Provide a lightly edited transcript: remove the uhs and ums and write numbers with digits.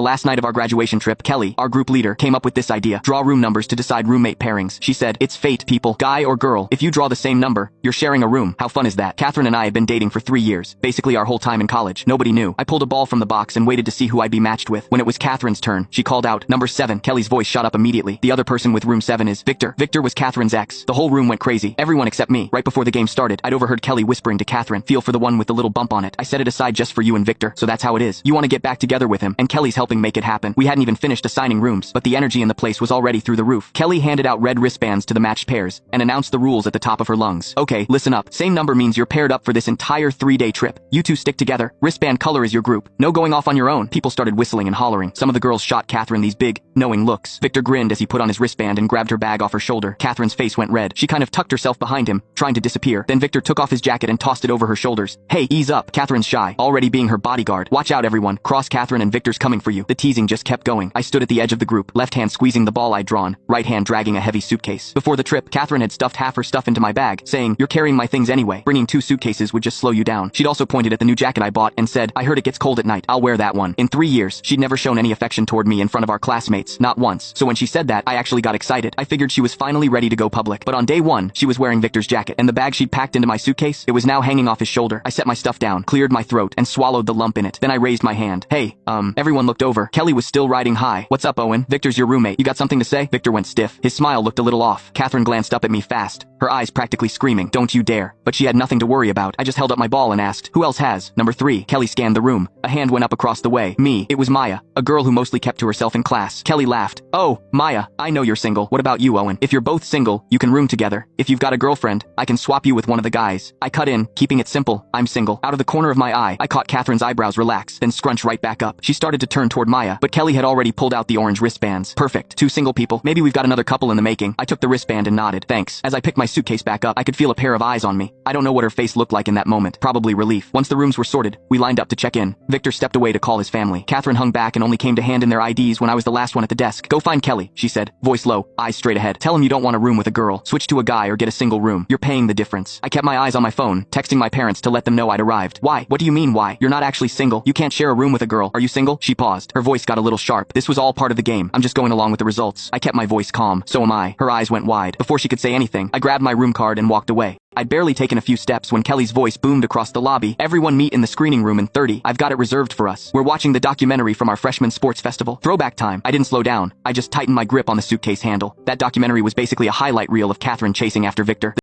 The last night of our graduation trip, Kelly, our group leader, came up with this idea. Draw room numbers to decide roommate pairings. She said, "It's fate, people. Guy or girl. If you draw the same number, you're sharing a room." How fun is that? Catherine and I had been dating for 3 years. Basically our whole time in college. Nobody knew. I pulled a ball from the box and waited to see who I'd be matched with. When it was Catherine's turn, she called out, "Number 7. Kelly's voice shot up immediately. "The other person with room 7 is Victor." Victor was Catherine's ex. The whole room went crazy. Everyone except me. Right before the game started, I'd overheard Kelly whispering to Catherine, "Feel for the one with the little bump on it. I set it aside just for you and Victor, so that's how it is. You want to get back together with him, and Kelly's helping make it happen." We hadn't even finished assigning rooms, but the energy in the place was already through the roof. Kelly handed out red wristbands to the matched pairs, and announced the rules at the top of her lungs. "Okay, listen up. Same number means you're paired up for this entire 3-day trip. You two stick together. Wristband color is your group. No going off on your own." People started whistling and hollering. Some of the girls shot Catherine these big, knowing looks. Victor grinned as he put on his wristband and grabbed her bag off her shoulder. Catherine's face went red. She kind of tucked herself behind him, trying to disappear. Then Victor took off his jacket and tossed it over her shoulders. "Hey, ease up." Catherine's shy, already being her bodyguard. "Watch out, everyone. Cross Catherine and Victor's coming for you." The teasing just kept going. I stood at the edge of the group, left hand squeezing the ball I'd drawn, right hand dragging a heavy suitcase. Before the trip, Catherine had stuffed half her stuff into my bag, saying, "You're carrying my things anyway. Bringing 2 suitcases would just slow you down." She'd also pointed at the new jacket I bought and said, "I heard it gets cold at night. I'll wear that one." In 3 years, she'd never shown any affection toward me in front of our classmates, not once. So when she said that, I actually got excited. I figured she was finally ready to go public. But on day 1, she was wearing Victor's jacket, and the bag she'd packed into my suitcase, it was now hanging off his shoulder. I set my stuff down, cleared my throat, and swallowed the lump in it. Then I raised my hand. "Hey, everyone looked over. Kelly was still riding high. "What's up, Owen? Victor's your roommate. You got something to say?" Victor went stiff. His smile looked a little off. Catherine glanced up at me fast, her eyes practically screaming, "Don't you dare." But she had nothing to worry about. I just held up my ball and asked, "Who else has?" "Number 3. Kelly scanned the room. A hand went up across the way. "Me." It was Maya, a girl who mostly kept to herself in class. Kelly laughed. "Oh, Maya, I know you're single. What about you, Owen? If you're both single, you can room together. If you've got a girlfriend, I can swap you with one of the guys." I cut in, keeping it simple. "I'm single." Out of the corner of my eye, I caught Catherine's eyebrows relax, then scrunch right back up. She started to turn toward Maya, but Kelly had already pulled out the orange wristbands. "Perfect. 2 single people. Maybe we've got another couple in the making." I took the wristband and nodded. "Thanks." As I picked my suitcase back up, I could feel a pair of eyes on me. I don't know what her face looked like in that moment. Probably relief. Once the rooms were sorted, we lined up to check in. Victor stepped away to call his family. Catherine hung back and only came to hand in their IDs when I was the last one at the desk. "Go find Kelly," she said, voice low, eyes straight ahead. "Tell him you don't want a room with a girl. Switch to a guy or get a single room. You're paying the difference." I kept my eyes on my phone, texting my parents to let them know I'd arrived. "Why? What do you mean why? You're not actually single. You can't share a room with a girl. Are you single?" She paused. Her voice got a little sharp. This was all part of the game. I'm just going along with the results. I kept my voice calm. "So am I." Her eyes went wide. Before she could say anything, I grabbed my room card and walked away. I'd barely taken a few steps when Kelly's voice boomed across the lobby. "Everyone meet in the screening room in 30. I've got it reserved for us. We're watching the documentary from our freshman sports festival. Throwback time." I didn't slow down. I just tightened my grip on the suitcase handle. That documentary was basically a highlight reel of Catherine chasing after Victor.